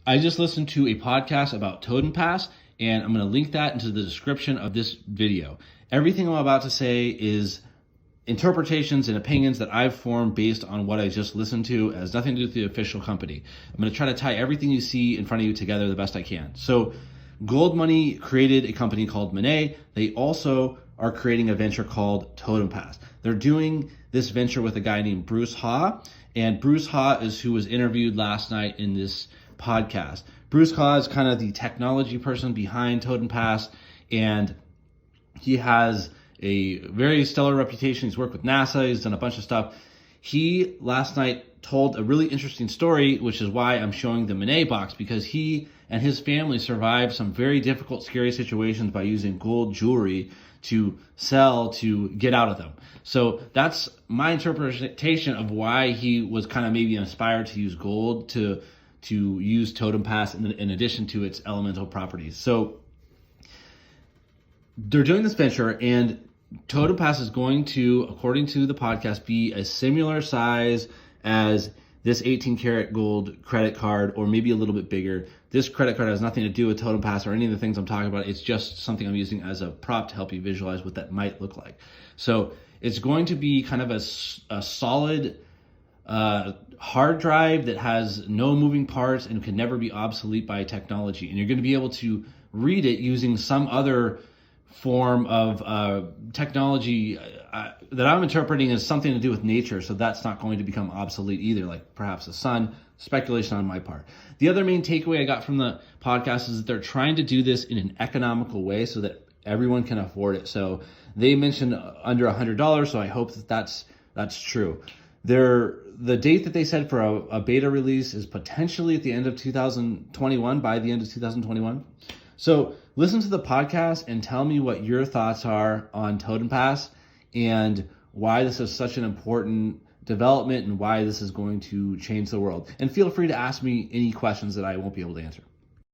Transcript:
I just listened to a podcast about Totenpass, and I'm going to link that into the description of this video. Everything I'm about to say is interpretations and opinions that I've formed based on what I just listened to. It has nothing to do with the official company. I'm going to try to tie everything you see in front of you together the best I can. So Gold Money created a company called Mene. They also are creating a venture called Totenpass. They're doing this venture with a guy named Bruce Ha, and Bruce Ha is who was interviewed last night in this podcast. Bruce Ha is kind of the technology person behind Totenpass, and he has a very stellar reputation. He's worked with NASA. He's done a bunch of stuff. He last night told a really interesting story, which is why I'm showing the Mene box, because he and his family survived some very difficult, scary situations by using gold jewelry to sell to get out of them. So that's my interpretation of why he was kind of maybe inspired to use gold to use Totenpass in addition to its elemental properties. So they're doing this venture, and Totenpass is going to, according to the podcast, be a similar size as this 18 karat gold credit card, or maybe a little bit bigger. This credit card has nothing to do with Totenpass or any of the things I'm talking about. It's just something I'm using as a prop to help you visualize what that might look like. So it's going to be kind of a solid hard drive that has no moving parts and can never be obsolete by technology. And you're going to be able to read it using some other form of technology that I'm interpreting as something to do with nature, so that's not going to become obsolete either, like perhaps the sun. Speculation on my part. The other main takeaway I got from the podcast is that they're trying to do this in an economical way so that everyone can afford it. So they mentioned under $100, so I hope that that's true. The date that they said for a beta release is potentially at the end of 2021, by the end of 2021. So listen to the podcast and tell me what your thoughts are on Totenpass and why this is such an important development and why this is going to change the world. And feel free to ask me any questions that I won't be able to answer.